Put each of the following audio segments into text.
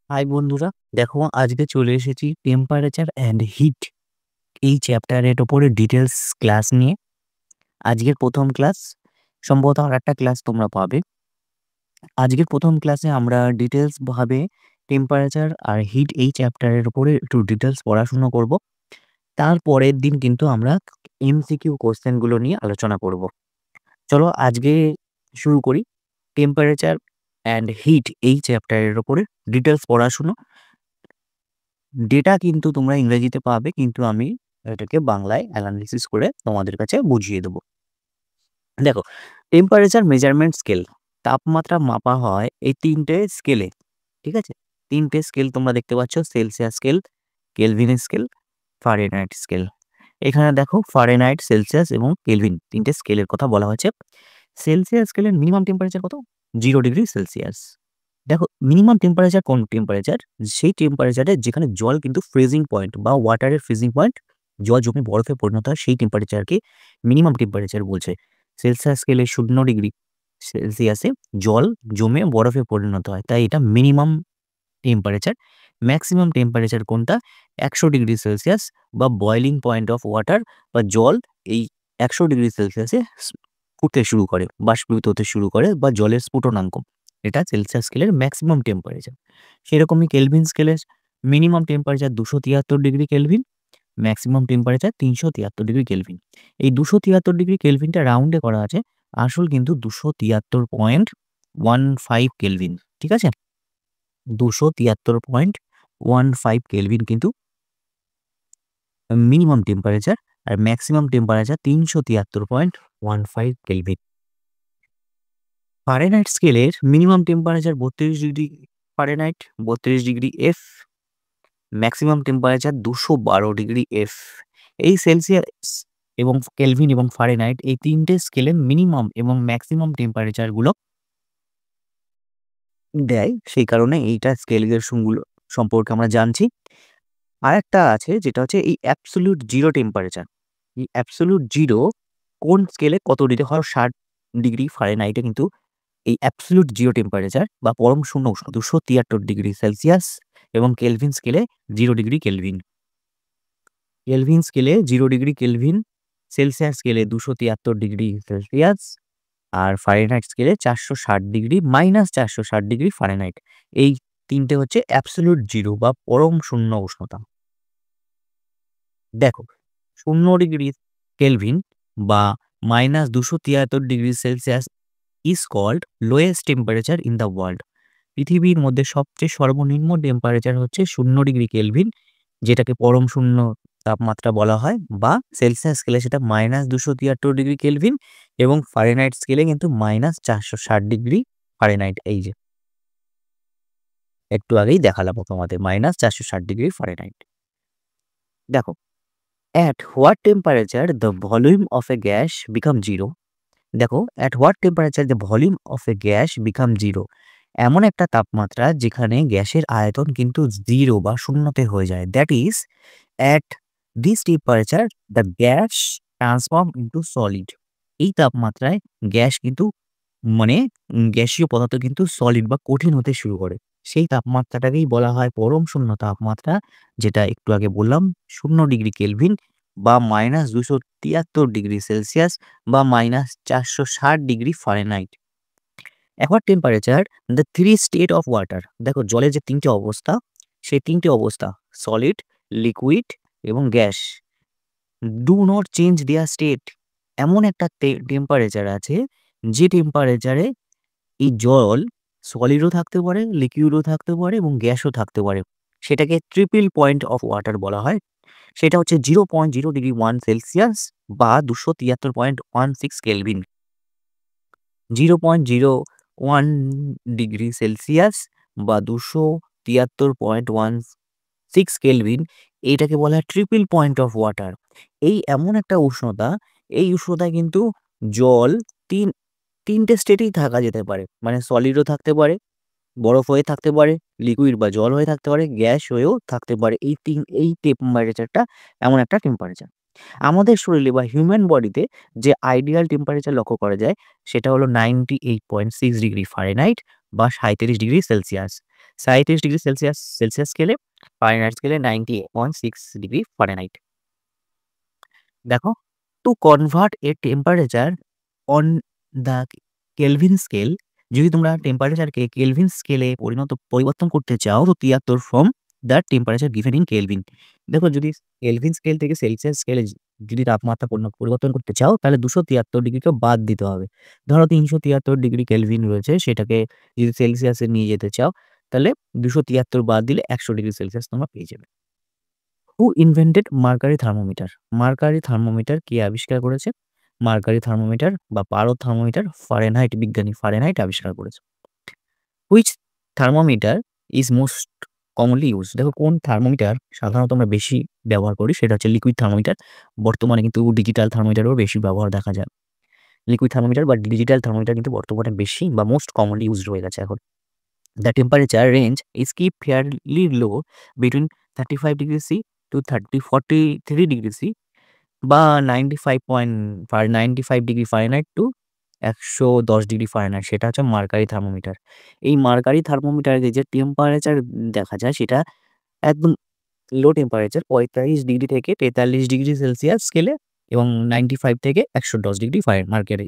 High বন্ধুরা, দেখো আজকে চলে এসেছি টেম্পারেচার অ্যান্ড হিট এই চ্যাপ্টারের ওপরে ডিটেলস ক্লাস নিয়ে। আজকের প্রথম ক্লাস, সম্ভবত আর একটা ক্লাস তোমরা পাবে। আজকের প্রথম ক্লাসে আমরা ডিটেলস ভাবে টেম্পারেচার আর হিট এই চ্যাপ্টারের ওপরে একটু ডিটেলস পড়াশুনো করব। তারপরের দিন কিন্তু আমরা এমসিকিউ কোশ্চেনগুলো নিয়ে আলোচনা করব। চলো আজকে শুরু করি টেম্পারেচার অ্যান্ড হিট এই চ্যাপ্টারের ওপরে ডিটেলস পড়াশুনো। ডেটা কিন্তু তোমরা ইংরেজিতে পাবে, কিন্তু আমি এটাকে বাংলায় অ্যানালিসিস করে তোমাদের কাছে বুঝিয়ে দেবো। দেখো, টেম্পারেচার মেজারমেন্ট স্কেল, তাপমাত্রা মাপা হয় এই তিনটে স্কেলে। ঠিক আছে, তিনটে স্কেল তোমরা দেখতে পাচ্ছ, Celsius scale, Kelvin scale, Fahrenheit scale. এখানে দেখো ফারেনহাইট, সেলসিয়াস এবং কেলভিন তিনটে স্কেলের কথা বলা হয়েছে। সেলসিয়াস স্কেলের মিনিমাম টেম্পারেচার কত? 0 ডিগ্রি সেলসিয়াস। দেখো মিনিমাম টেম্পারেচার কোন টেম্পারেচার? সেই টেম্পারেচারে যেখানে জল কিন্তু ফ্রিজিং পয়েন্ট বা ওয়াটারের ফ্রিজিং পয়েন্ট, জল জমে বরফে পরিণত হয়, সেই টেম্পারেচারকে মিনিমাম টেম্পারেচার বলছে। সেলসিয়াস স্কেলে 0 ডিগ্রি সেলসিয়াসে জল জমে বরফে পরিণত হয়, তাই এটা মিনিমাম টেম্পারেচার। ম্যাক্সিমাম টেম্পারেচার কোনটা? 100 ডিগ্রি সেলসিয়াস বা বয়লিং পয়েন্ট অফ ওয়াটার বা জল এই 100 ডিগ্রি সেলসিয়াসে ফুটতে শুরু করে, বাষ্পীভূত হতে শুরু করে, বা জলের স্ফুটনাঙ্ক, এটা সেলসিয়াস স্কেলের ম্যাক্সিমাম টেম্পারেচার। সেরকমই কেলভিন স্কেলের minimum temperature 273 degree Kelvin, maximum temperature 373 degree Kelvin. এই 273 ডিগ্রি কেলভিনটা রাউন্ডে করা আছে, আসল কিন্তু 273.15 কেলভিন। ঠিক আছে, 273.15 কেলভিন কিন্তু মিনিমাম টেম্পারেচার, আর ম্যাক্সিমাম টেম্পারেচার 373.15 কেলভিন। ফারেনহাইট স্কেলের minimum temperature 32 degree Fahrenheit, 32 degree F, maximum temperature 212 degree F। এই সেলসিয়াস এবং কেলভিন এবং ফারেনহাইট এই তিনটে স্কেলের মিনিমাম এবং ম্যাক্সিমাম টেম্পারেচারগুলো দেয়, সেই কারণে এইটা স্কেলের সম্পর্কে আমরা জানছি। আর একটা আছে যেটা হচ্ছে এই অ্যাবসোলিউট জিরো টেম্পারেচার। এই অ্যাবসোলিউট জিরো কোন স্কেলে কত ডিগ্রি হয়? 60 ডিগ্রি ফারেনহাইটে কিন্তু এই অ্যাবসোলিউট জিরো টেম্পারেচার বা পরম শূন্য উষ্ণ 273 ডিগ্রি সেলসিয়াস, এবং কেলভিন স্কেলে 0 ডিগ্রি কেলভিন। কেলভিন স্কেলে 0 ডিগ্রি কেলভিন, সেলসিয়াস স্কেলে 273 ডিগ্রি সেলসিয়াস, আর ফারেনহাইট স্কেলে 460 ডিগ্রি, -460 ডিগ্রি ফারেনহাইট। এই তিনটে হচ্ছে অ্যাবসোলিউট জিরো বা পরম শূন্য উষ্ণতা। দেখো 0 ডিগ্রি কেলভিন বা -273 degree Celsius is called lowest temperature in the world. পৃথিবীর মধ্যে সবচেয়ে সর্বনিম্ন টেম্পারেচার হচ্ছে 0 ডিগ্রি কেলভিন, যেটাকে পরম শূন্য তাপমাত্রা বলা হয়, বা সেলসিয়াস স্কেলে সেটা -273 ডিগ্রি কেলভিন, এবং ফারেনহাইট স্কেলে কিন্তু -460 ডিগ্রি ফারেনহাইট। এই যে একটু আগেই দেখালাম তোমাদের -460 ডিগ্রি ফারেনহাইট। দেখো, at what temperature the volume of a gas become zero? দেখো, at what temperature the volume of a gas become zero, এমন একটা তাপমাত্রা যেখানে গ্যাসের আয়তন কিন্তু জিরো বা শূন্যতে হয়ে যায়। That is at this temperature the gas transform into solid। এই তাপমাত্রায় গ্যাস কিন্তু মানে গ্যাসীয় পদার্থ কিন্তু সলিড বা কঠিন হতে শুরু করে। সেই তাপমাত্রাটাকেই বলা হয় পরম শূন্য তাপমাত্রা, যেটা একটু আগে বললাম 0 ডিগ্রি কেলভিন বা -273 ডিগ্রি সেলসিয়াস বা -460 degree Fahrenheit. At temperature the three state of water, দেখো জলের যে তিনটে অবস্থা, সেই তিনটে অবস্থা সলিড, লিকুইড এবং gas, do not change their state. এমন একটা টেম্পারেচার আছে যে টেম্পারেচারে এই জল সলিডও থাকতে পারে, লিকুইডও থাকতে পারে এবং গ্যাসও থাকতে পারে। সেটাকে ট্রিপল পয়েন্ট অফ ওয়াটার বলা হয়। সেটা হচ্ছে 0.001 সেলসিয়াস বা 273.16 কেলভিন। 0.01 ডিগ্রি সেলসিয়াস বা 273.16 কেলভিন, এইটাকে বলা হয় ট্রিপল পয়েন্ট অফ ওয়াটার। এই এমন একটা উষ্ণতা, এই উষ্ণতায় কিন্তু জল তিনটে স্টেটেই থাকা যেতে পারে, মানে সলিডও থাকতে পারে, বরফ হয়ে থাকতে পারে, লিকুইড বা জল হয়ে থাকতে পারে, গ্যাস হয়েও থাকতে পারে। এই টেম্পারেচারটা এমন একটা টেম্পারেচার। আমাদের শরীরে বা হিউম্যান বডিতে যে আইডিয়াল টেম্পারেচার লক্ষ্য করা যায় সেটা হলো 98.6 ডিগ্রি ফারেনহাইট বা 37 ডিগ্রি সেলসিয়াস। 37 ডিগ্রি সেলসিয়াস স্কেলে, ফারেনহাইট স্কেলে 98.6 ডিগ্রি ফারেনহাইট। দেখো, to convert a temperature on the Kelvin scale, যদি তোমরা টেম্পারেচারকে কেলভিন স্কেলে পরিবর্তন করতে চাও, তো 73 from the temperature given in Kelvin. দেখো, যদি কেলভিন স্কেল থেকে সেলসিয়াস স্কেলে যদি তাপমাত্রা পরিবর্তন করতে চাও, তাহলে 273 ডিগ্রিকে বাদ দিতে হবে। ধরো 373 ডিগ্রি কেলভিন রয়েছে, সেটাকে যদি সেলসিয়াসে নিয়ে যেতে চাও, তাহলে 273 বাদ দিলে 100 ডিগ্রি সেলসিয়াস তোমরা পেয়ে যাবে। Who invented mercury thermometer? Mercury thermometer কে আবিষ্কার করেছে? মার্কারি থার্মোমিটার বা পারদ থার্মোমিটার ফারেনহাইট বিজ্ঞানী ফারেনহাইট আবিষ্কার করেছে। Which thermometer is most commonly use? দেখো, কোন থার্মোমিটার সাধারণত আমরা বেশি ব্যবহার করি, সেটা হচ্ছে লিকুইড থার্মোমিটার। বর্তমানে কিন্তু ডিজিটাল থার্মোমিটারও বেশি ব্যবহার দেখা যায়। লিকুইড থার্মোমিটার বা ডিজিটাল থার্মোমিটার কিন্তু বর্তমানে বেশি বা মোস্ট কমনলি ইউজড হয়ে গেছে এখন। The temperature range is keep fairly low between 35 degrees C to 43 degrees C বা 95 degree Fahrenheit to 110 degree Fahrenheit, সেটা হচ্ছে মার্কারি থার্মোমিটার। এই মার্কারি থার্মোমিটারে যে টেম্পারেচার দেখা যায়, সেটা একদম লো টেম্পারেচার 45 ডিগ্রি থেকে 43 ডিগ্রি সেলসিয়াস স্কেলে এবং 95 থেকে 110 ডিগ্রি মার্কারি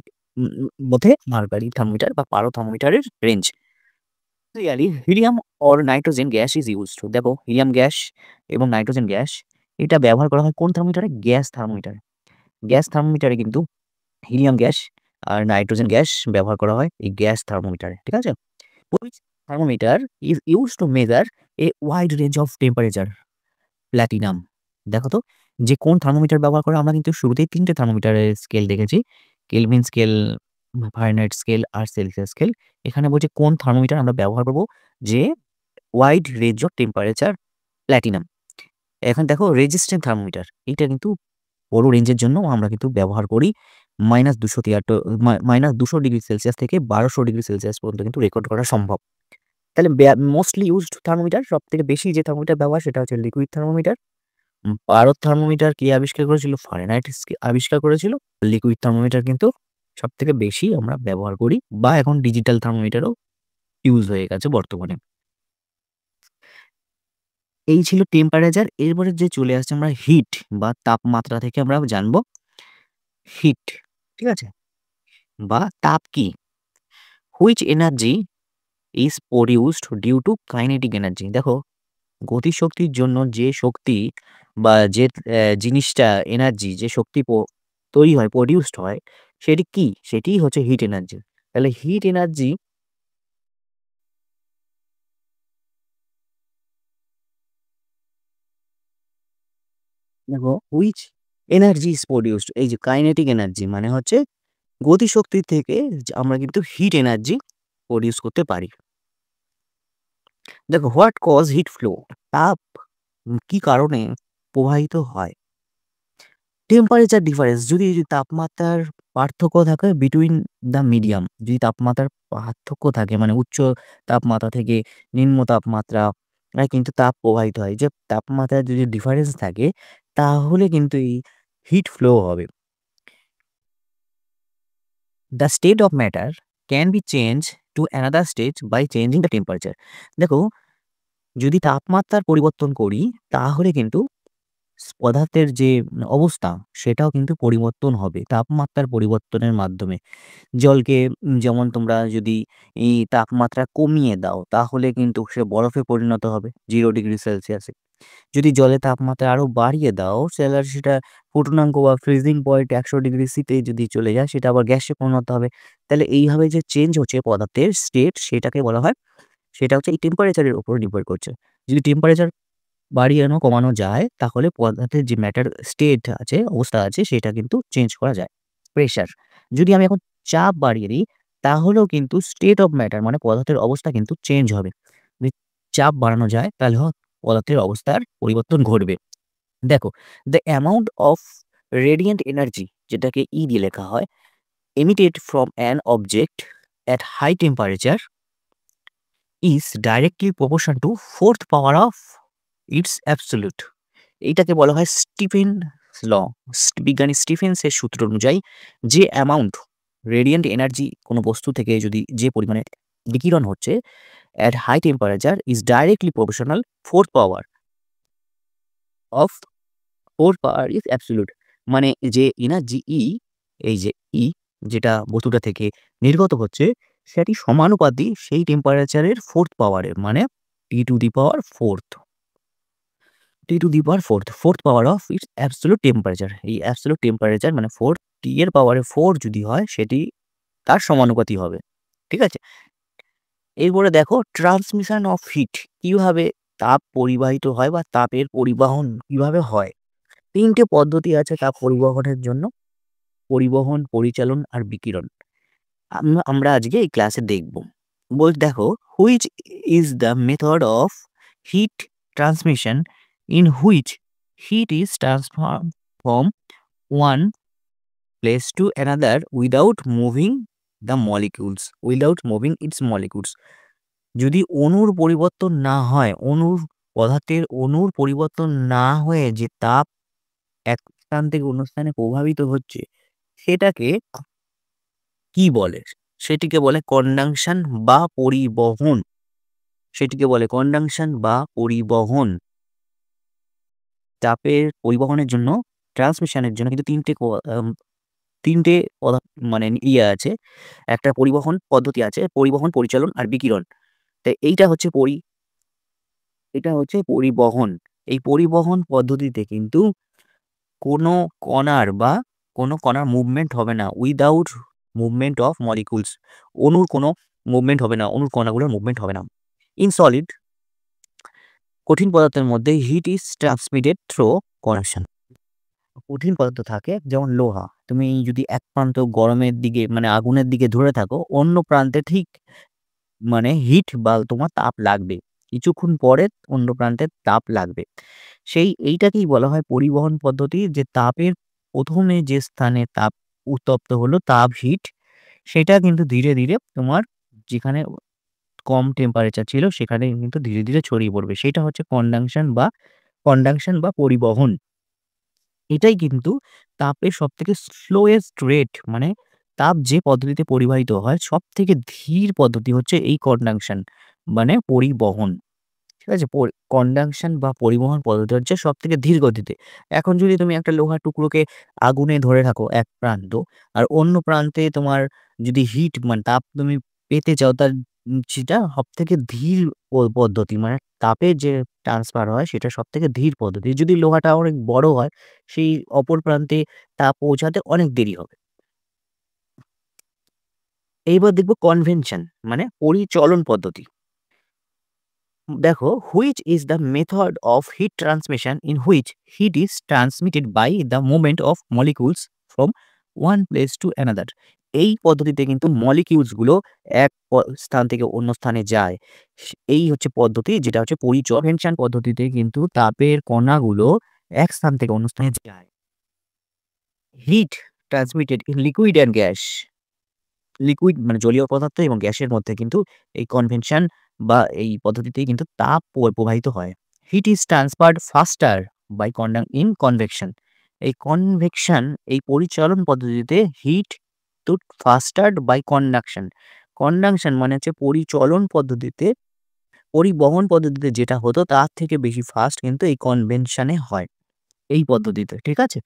মধ্যে মার্কারি থার্মোমিটার বা পারদ থার্মোমিটারের রেঞ্জ। Helium or nitrogen gas is used. দেখো, হিলিয়াম গ্যাস এবং নাইট্রোজেন গ্যাস এটা ব্যবহার করা হয় কোন থার্মোমিটারে? গ্যাস থার্মোমিটারে। গ্যাস থার্মোমিটারে কিন্তু হিলিয়াম গ্যাস আর নাইট্রোজেন গ্যাস ব্যবহার করা হয় এই গ্যাস থার্মোমিটারে, ঠিক আছে? Which thermometer is used to measure a wide range of temperature? Platinum. দেখো তো, যে কোন থার্মোমিটার ব্যবহার করে? আমরা কিন্তু শুরুতেই 3টে থার্মোমিটারের স্কেল দেখেছি, কেলভিন স্কেল, ফারেনহাইট স্কেল আর সেলসিয়াস স্কেল। এখানে বলছে কোন থার্মোমিটার আমরা ব্যবহার করব যে wide range of temperature? Platinum. এখন দেখো, রেজিস্ট্যান্ট থার্মোমিটার, এটা কিন্তু বড় রেঞ্জের জন্য আমরা কিন্তু ব্যবহার করি। -200 ডিগ্রি সেলসিয়াস থেকে 1200 ডিগ্রি সেলসিয়াস পর্যন্ত কিন্তু রেকর্ড করা সম্ভব। তাহলে মোস্টলি ইউজড থার্মোমিটার, সব থেকে বেশি যে থার্মোমিটার ব্যবহার, সেটা হচ্ছে লিকুইড থার্মোমিটার। পারদ থার্মোমিটার কে আবিষ্কার করেছিল? ফারেনহাইট আবিষ্কার করেছিল। লিকুইড থার্মোমিটার কিন্তু সব থেকে বেশি আমরা ব্যবহার করি, বা এখন ডিজিটাল থার্মোমিটারও ইউজ হয়ে গেছে বর্তমানে। এই ছিল টেম্পারেচার। এরপরে যে চলে আসছে আমরা হিট বা তাপমাত্রা থেকে আমরা জানবো হিট, ঠিক আছে? বা তাপ কি? Which energy is produced due to kinetic energy? দেখো, গতিশক্তির জন্য যে শক্তি বা যে জিনিসটা এনার্জি, যে শক্তি তৈরি হয়, প্রডিউসড হয়, সেটি কি? সেটিই হচ্ছে হিট এনার্জি। তাহলে হিট এনার্জি, দেখো, হুইচ এনার্জি ইজ প্রডিউসড, এই যে কাইনেটিক এনার্জি মানে হচ্ছে গতিশক্তি থেকে আমরা কিন্তু হিট এনার্জি প্রডিউস করতে পারি। দেখো, হোয়াট কজ হিট ফ্লো? তাপ কি কারণে প্রবাহিত হয়? টেম্পারেচার ডিফারেন্স, যদি তাপমাত্রার পার্থক্য থাকে বিটুইন দ্য মিডিয়াম, যদি তাপমাত্রার পার্থক্য থাকে মানে উচ্চ তাপমাত্রা থেকে নিম্ন তাপমাত্রা কিন্তু তাপ প্রবাহিত হয়। যে তাপমাত্রার যদি ডিফারেন্স থাকে, তাহলে কিন্তু এই হিট ফ্লো হবে। The state of matter can be change to another state by changing the temperature. দেখো, যদি তাপমাত্রার পরিবর্তন করি, তাহলে কিন্তু পদার্থের যে অবস্থা, সেটাও কিন্তু পরিবর্তন হবে তাপমাত্রার পরিবর্তনের মাধ্যমে। জলকে যেমন তোমরা যদি এই তাপমাত্রা কমিয়ে দাও, তাহলে কিন্তু সে বরফে পরিণত হবে 0 ডিগ্রি সেলসিয়াসে। যদি জলের তাপমাত্রা আরও বাড়িয়ে দাও, সেটা ফুটনাঙ্ক বা ফ্রিজিং পয়েন্ট 100 ডিগ্রি সিতে যদি চলে যায়, সেটা আবার গ্যাসে পরিণত হবে। তাহলে এইভাবে যে চেঞ্জ হচ্ছে পদার্থের স্টেট, সেটাকে বলা হয়, সেটা হচ্ছে এই টেম্পারেচারের উপর নির্ভর করছে। যদি টেম্পারেচার বাড়িয়ানো কমানো যায়, তাহলে পদার্থের যে ম্যাটার স্টেট আছে, অবস্থা আছে, সেটা কিন্তু চেঞ্জ করা যায়। প্রেশার, যদি আমি এখন চাপ বাড়িয়ে দিই, তাহলেও কিন্তু স্টেট অফ ম্যাটার মানে পদার্থের অবস্থা কিন্তু চেঞ্জ হবে। যদি চাপ বাড়ানো যায়, তাহলে পদার্থের অবস্থার পরিবর্তন ঘটবে। দেখো, the amount of radiant energy, যেটাকে ই দিয়ে লেখা হয়, emitted from an object at high temperature is directly proportion to fourth power of its absolute. এইটাকে বলা হয় স্টিফেন্স ল। বিজ্ঞানী স্টিফেন্সের সূত্র অনুযায়ী, যে অ্যামাউন্ট রেডিয়েন্ট এনার্জি কোনো বস্তু থেকে যদি যে পরিমাণে বিকিরণ হচ্ছে, at high temperature is directly proportional fourth power of fourth power is absolute। মানে যে এনার্জি এই যে যেটা বস্তুটা থেকে নির্গত হচ্ছে সেটি সমানুপাতি সেই টেম্পারেচারের ফোর্থ পাওয়ারের, মানে T to the power fourth power of its absolute temperature. এই অ্যাবসোলিউট টেম্পারেচার মানে টি এর পাওয়ারে 4 যদি হয় সেটি তার সমানুপাতি হবে। ঠিক আছে? এরপরে দেখো ট্রান্সমিশন অফ হিট, কিভাবে তাপ পরিবাহিত হয় বা তাপের পরিবহন কিভাবে হয়। 3টে পদ্ধতি আছে তাপ পরিবহনের জন্য: পরিবহন, পরিচালন আর বিকিরণ। আমরা আজকে এই ক্লাসে দেখব। দেখো, which is the method of heat transmission in which heat is transferred from one place to another without moving its molecules। যদি অণুর পরিবর্তন না হয়, পদার্থের অণুর পরিবর্তন না হয়ে যে তাপ এক স্থান থেকে অন্য স্থানে প্রভাবিত হচ্ছে সেটাকে কি বলে? সেটিকে বলে কন্ডাকশন বা পরিবহন। চাপের পরিবহনের জন্য, ট্রান্সমিশনের জন্য কিন্তু তিনটে মানে আছে। একটা পরিবহন পদ্ধতি আছে: পরিবহন, পরিচালন আর বিকিরণ। তাই এটা হচ্ছে পরিবহন। এই পরিবহন পদ্ধতিতে কিন্তু কোনো কণার মুভমেন্ট হবে না, উইদাউট মুভমেন্ট অফ মলিকুলস। অণুর কোনো মুভমেন্ট হবে না, অণুর কণাগুলোর মুভমেন্ট হবে না। ইন সলিড, কঠিন পদার্থের মধ্যে heat is transmitted through conduction. কঠিন পদার্থ থাকে যেমন লোহা, তুমি যদি এক প্রান্ত গরমের দিকে মানে আগুনের দিকে ধরে থাকো, অন্য প্রান্তে ঠিক মানে হিট বা তোমার তাপ লাগবে, কিছুক্ষণ পরে অন্য প্রান্তে তাপ লাগবে। এইটাকেই বলা হয় পরিবহন পদ্ধতি। যে তাপের প্রথমে যে স্থানে তাপ উত্তপ্ত হলো, তাপ হিট, সেটা কিন্তু ধীরে ধীরে তোমার যেখানে কম টেম্পারেচার ছিল সেখানে কিন্তু ধীরে ধীরে ছড়িয়ে পড়বে। সেটা হচ্ছে কন্ডাকশন বা পরিবহন। এটাই কিন্তু তাপের সবথেকে স্লোয়েস্ট রেট, মানে তাপ যে পদ্ধতিতে পরিবাহিত হয় সবথেকে ধীর পদ্ধতি হচ্ছে এই কন্ডাকশন মানে পরিবহন। ঠিক আছে? কন্ডাকশন বা পরিবহন পদ্ধতি হচ্ছে সবথেকে ধীর গতিতে। এখন যদি তুমি একটা লোহার টুকরোকে আগুনে ধরে থাকো এক প্রান্ত, আর অন্য প্রান্তে তোমার যদি হিট মানে তাপ তুমি পেতে চাও, তার সেটা সবথেকে ধীর পদ্ধতি, মানে তাপের যে ট্রান্সফার হয় সেটা সবথেকে ধীর পদ্ধতি। যদি লোহাটা অনেক বড় হয়, সেই অপর প্রান্তে তাপ পৌঁছাতে অনেক দেরি হবে। এইবার দেখব কনভেনশন মানে পরিচলন পদ্ধতি। দেখো, which is the method of heat transmission in which heat is transmitted by the movement of molecules from one place to another. এই পদ্ধতিতে কিন্তু মলিকিউলসগুলো এক স্থান থেকে অন্য স্থানে যায়। এই হচ্ছে পদ্ধতি, যেটা হচ্ছে কনভেনশন পদ্ধতিতে কিন্তু তাপের কণাগুলো এক স্থান থেকে অন্য স্থানে যায়। Heat transmitted in liquid and gas. Liquid মানে জলীয় পদার্থ এবং গ্যাসের মধ্যে কিন্তু এই কনভেনশন বা এই পদ্ধতিতেই কিন্তু তাপ প্রবাহিত হয়। Heat is transferred faster by convection. এই পরিচালন পদ্ধতিতে heat to fastered by conduction. Conduction মানে হচ্ছে পরিবহন পদ্ধতিতে যেটা হতো তার থেকে বেশি ফাস্ট কিন্তু এই কনভেনশনে হয়, এই পদ্ধতিতে। ঠিক আছে?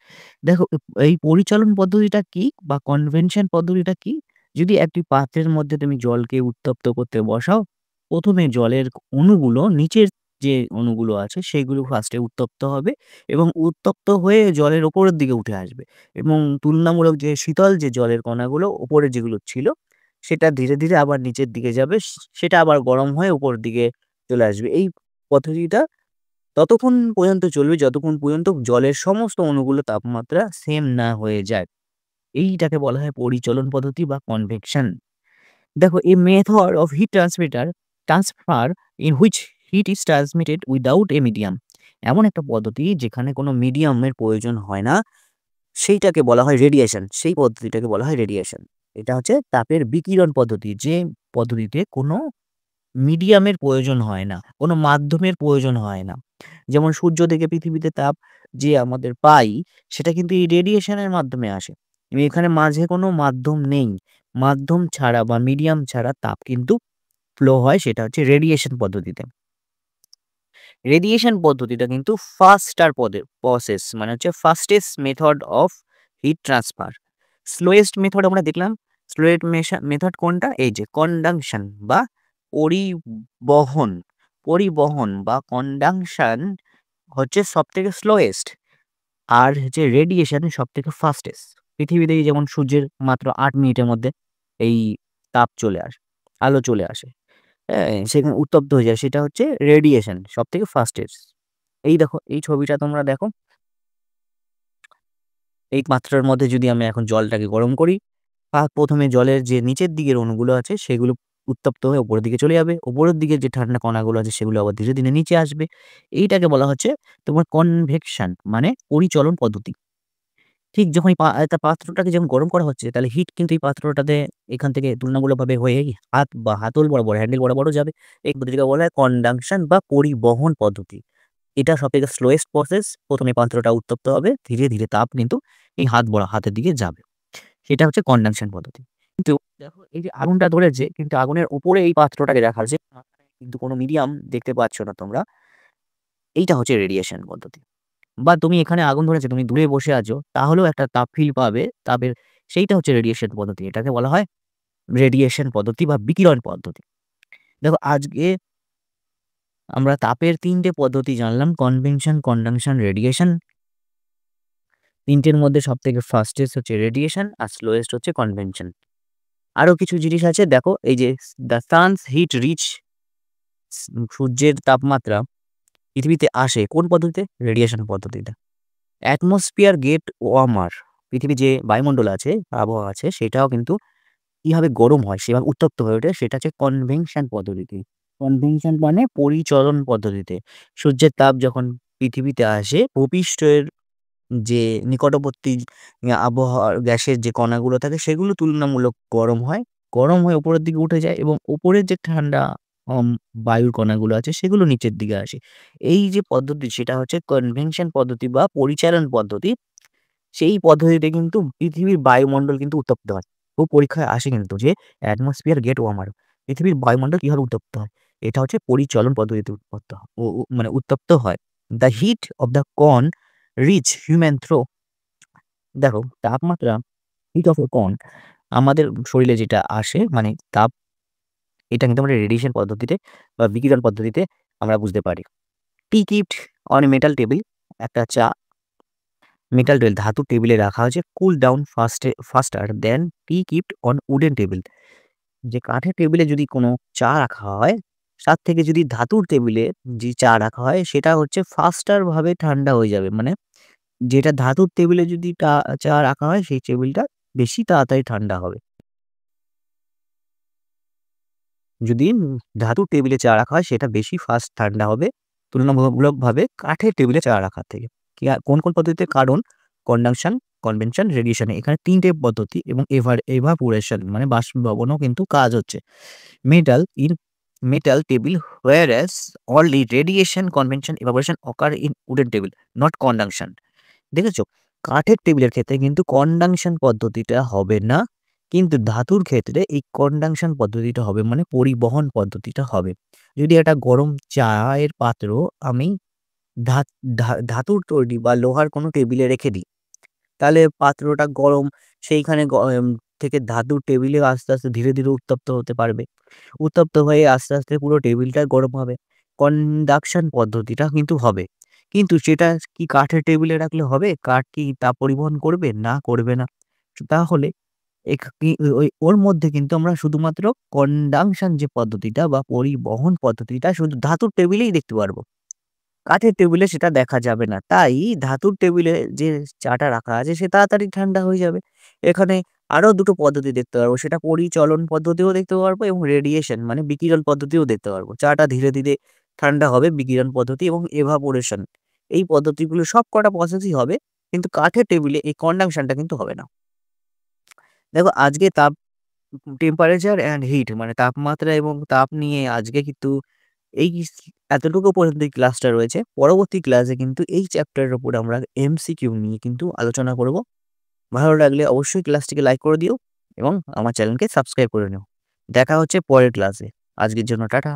দেখো, এই পরিচালন পদ্ধতিটা কি বা কনভেনশন পদ্ধতিটা কি? যদি একটি পাত্রের মধ্যে তুমি জলকে উত্তপ্ত করতে বসাও, প্রথমে জলের অণুগুলো, নিচের যে অণুগুলো আছে সেগুলো ফার্স্টে উত্তপ্ত হবে এবং উত্তপ্ত হয়ে জলের ওপরের দিকে উঠে আসবে, এবং তুলনামূলক যে শীতল যে জলের কণাগুলো ওপরে যেগুলো ছিল সেটা ধীরে ধীরে আবার নিচের দিকে যাবে, সেটা আবার গরম হয়ে উপরের দিকে চলে আসবে। এই পদ্ধতিটা ততক্ষণ পর্যন্ত চলবে যতক্ষণ পর্যন্ত জলের সমস্ত অণুগুলো তাপমাত্রা সেম না হয়ে যায়। এইটাকে বলা হয় পরিচলন পদ্ধতি বা কনভেকশন। দেখো, a method of heat transfer in which heat is transmitted without a medium. এমন একটা পদ্ধতি যেখানে কোনো মিডিয়ামের প্রয়োজন হয় না, সেইটাকে বলা হয় রেডিয়েশন। সেই পদ্ধতিটাকে বলা হয় রেডিয়েশন। এটা হচ্ছে তাপের বিকিরণ পদ্ধতি, যে পদ্ধতিতে কোনো মিডিয়ামের প্রয়োজন হয় না, কোনো মাধ্যমের প্রয়োজন হয় না। যেমন সূর্য থেকে পৃথিবীতে তাপ যে আমাদের পাই, সেটা কিন্তু এই রেডিয়েশনের মাধ্যমে আসে। এখানে মাঝে কোনো মাধ্যম নেই। মাধ্যম ছাড়া বা মিডিয়াম ছাড়া তাপ কিন্তু ফ্লো হয় সেটা হচ্ছে রেডিয়েশন পদ্ধতিতে। রেডিয়েশন পদ্ধতিটা কিন্তু ফাস্টার প্রসেস, মানে হচ্ছে fastest method of heat transfer. Slowest method আমরা দেখলাম। স্লোয়েস্ট মেথড কোনটা? এই যে কন্ডাকশন বা পরিবহন। পরিবহন বা কন্ডাকশন হচ্ছে সব থেকে স্লোয়েস্ট, আর হচ্ছে রেডিয়েশন সব থেকে ফাস্টেস্ট। পৃথিবীতে যেমন সূর্যের মাত্র 8 মিনিটের মধ্যে এই তাপ চলে আসে, আলো চলে আসে, হ্যাঁ, সেখানে উত্তপ্ত হয়ে যায়, সেটা হচ্ছে রেডিয়েশন সব থেকে ফাস্টেস্ট। এই দেখো, এই ছবিটা তোমরা দেখো, এই পাত্রের মধ্যে যদি আমি এখন জলটাকে গরম করি, প্রথমে জলের যে নিচের দিকের অণুগুলো আছে সেগুলো উত্তপ্ত হয়ে উপরের দিকে চলে যাবে, উপরের দিকে যে ঠান্ডা কণাগুলো আছে সেগুলো আবার ধীরে ধীরে নিচে আসবে। এইটাকে বলা হচ্ছে তোমার কনভেকশন, মানে পরিচলন পদ্ধতি। ঠিক যখন একটা পাত্রটাকে যখন গরম করা হচ্ছে, তাহলে হিট কিন্তু এই পাত্রটাতে এখান থেকে তুলনামূলকভাবে হয়ে হাত বা হাতল বরাবর, হ্যান্ডেল বরাবরও যাবে। এই পদ্ধতিকে বলা হয় কন্ডাকশন বা পরিবহন পদ্ধতি। এটা সবথেকে স্লোয়েস্ট প্রসেস। প্রথমে পাত্রটা উত্তপ্ত হবে, ধীরে ধীরে তাপ কিন্তু এই হাতের দিকে যাবে। সেটা হচ্ছে কন্ডাকশন পদ্ধতি। কিন্তু দেখো, এই যে আগুনটা ধরেছে, কিন্তু আগুনের উপরে এই পাত্রটাকে রাখা আছে, কিন্তু কোনো মিডিয়াম দেখতে পাচ্ছ না তোমরা। এইটা হচ্ছে রেডিয়েশন পদ্ধতি। বা তুমি এখানে আগুন ধরেছে, তুমি দূরে বসে আছো, তাহলেও একটা তাপ ফিল পাবে, তাপের, সেইটা হচ্ছে রেডিয়েশন পদ্ধতি। এটাকে বলা হয় রেডিয়েশন পদ্ধতি বা বিকিরণ পদ্ধতি। দেখো, আজকে আমরা তাপের 3টে পদ্ধতি জানলাম: কনভেকশন, কন্ডাকশন, রেডিয়েশন। 3টের মধ্যে সবথেকে ফাস্টেস্ট হচ্ছে রেডিয়েশন আর স্লোয়েস্ট হচ্ছে কনভেকশন। আরো কিছু জিনিস আছে, দেখো, এই যে দ্য সানস হিট রিচ, সূর্যের তাপমাত্রা পৃথিবীতে আসে কোন পদ্ধতিতে? রেডিয়েশন পদ্ধতিতে। অ্যাটমসফিয়ার গেট ওয়ার্মার, পৃথিবীর যে বায়ুমণ্ডল আছে, আবহাওয়া আছে, সেটাও কিন্তু কিভাবে গরম হয়, সেভাবে উত্তপ্ত হয়ে ওঠে, সেটা হচ্ছে কনভেকশন পদ্ধতিতে। কনভেকশন মানে পরিচলন পদ্ধতিতে। সূর্যের তাপ যখন পৃথিবীতে আসে, ভূপৃষ্ঠের যে নিকটবর্তী আবহাওয়ার গ্যাসের যে কণাগুলো থাকে সেগুলো তুলনামূলক গরম হয়। গরম হয়ে উপরের দিকে উঠে যায় এবং উপরের যে ঠান্ডা অম বায়ুর কণাগুলো আছে সেগুলো নিচের দিকে আসে। এই যে পদ্ধতি, সেটা হচ্ছে কনভেকশন পদ্ধতি বা পরিচালন পদ্ধতি। সেই পদ্ধতিতে কিন্তু পৃথিবীর বায়ুমণ্ডল কিন্তু উত্তপ্ত হয়। পরীক্ষায় আসে কিন্তু যে অ্যাটমসফিয়ার গেট ওয়ার্মার, পৃথিবীর বায়ুমণ্ডল কিভাবে উত্তপ্ত হয়? এটা হচ্ছে পরিচলন পদ্ধতিতে উৎপত্ত হ উ উ মানে উত্তপ্ত হয়। দ্য হিট অফ দ্য কন রিচ হিউম্যান থ্রো। দেখো, তাপমাত্রা, হিট অফ এ কন, আমাদের শরীরে যেটা আসে, মানে তাপ, এটা কিন্তু আমরা রেডিয়েশন পদ্ধতিতে বা বিকিরণ পদ্ধতিতে আমরা বুঝতে পারি। Tea kept on a metal table, একটা চা মেটাল টেবিল, ধাতুর টেবিলে রাখা হয়েছে, cool down faster than tea kept on wooden table. যে কাঠের টেবিলে যদি কোনো চা রাখা হয়, তার থেকে যদি ধাতুর টেবিলে যে চা রাখা হয়, সেটা হচ্ছে ফাস্টার ভাবে ঠান্ডা হয়ে যাবে। মানে যেটা ধাতুর টেবিলে যদি চা রাখা হয়, সেই টেবিলটা বেশি তাড়াতাড়ি ঠান্ডা হবে। যদি ধাতুর টেবিলে চা রাখা হয়, সেটা বেশি ফাস্ট ঠান্ডা হবে তুলনামূলকভাবে কাঠের টেবিলে চা রাখার থেকে। কোন কোন পদ্ধতিতে? কারণ কন্ডাকশন, কনভেকশন, রেডিয়েশন, এখানে 3টে পদ্ধতি, এবং এভাপোরেশন মানে বাষ্পীভবনও কিন্তু কাজ হচ্ছে। Metal in metal table, whereas only radiation, convection, evaporation occur in wooden table, not conduction. দেখেছো? কাঠের টেবিলের ক্ষেত্রে কিন্তু কনডাকশন পদ্ধতিটা হবে না। কিন্তু ধাতুর ক্ষেত্রে এই কনডাকশন পদ্ধতিটা হবে, মানে পরিবহন পদ্ধতিটা হবে। যদি একটা গরম চায়ের পাত্র আমি ধাত ধা ধাতুর তৈরি বা লোহার কোনো টেবিলে রেখে দিই, তাহলে পাত্রটা গরম, সেইখানে থেকে ধাতুর টেবিলে আস্তে, আস্তে ধীরে, ধীরে উত্তপ্ত হতে পারবে। উত্তপ্ত হয়ে আস্তে, আস্তে পুরো টেবিলটা গরম হবে। কনডাকশন পদ্ধতিটা কিন্তু হবে। কিন্তু সেটা কি কাঠের টেবিলে রাখলে হবে? কাঠ কি তাপ পরিবহন করবে? না, করবে না। তাহলে কি ওই ওর মধ্যে কিন্তু আমরা শুধুমাত্র কনডাকশন যে পদ্ধতিটা বা পরিবহন পদ্ধতিটা শুধু ধাতুর টেবিলেই দেখতে পারবো। কাঠের টেবিলে সেটা দেখা যাবে না। তাই ধাতুর টেবিলে যে চাটা রাখা আছে সে তাড়াতাড়ি ঠান্ডা হয়ে যাবে। এখানে আরো ২ টো পদ্ধতি দেখতে পারবো। সেটা পরিচলন পদ্ধতিও দেখতে পারবো এবং রেডিয়েশন মানে বিকিরণ পদ্ধতিও দেখতে পারবো। চাটা ধীরে, ধীরে ঠান্ডা হবে, বিকিরণ পদ্ধতি এবং evaporation, এই পদ্ধতিগুলো সবকটা প্রসেসই হবে। কিন্তু কাঠের টেবিলে এই কনডাকশনটা কিন্তু হবে না। দেখো, আজকে টেম্পারেচার অ্যান্ড হিট মানে তাপমাত্রা এবং তাপ নিয়ে আজকে কিন্তু এই এতটুকু পর্যন্ত এই ক্লাসটা রয়েছে। পরবর্তী ক্লাসে কিন্তু এই চ্যাপ্টারের উপর আমরা এমসিকিউ নিয়ে কিন্তু আলোচনা করব। ভালো লাগলে অবশ্যই ক্লাসটিকে লাইক করে দিও এবং আমার চ্যানেলকে সাবস্ক্রাইব করে নিও। দেখা হচ্ছে পরের ক্লাসে। আজকের জন্য টাটা।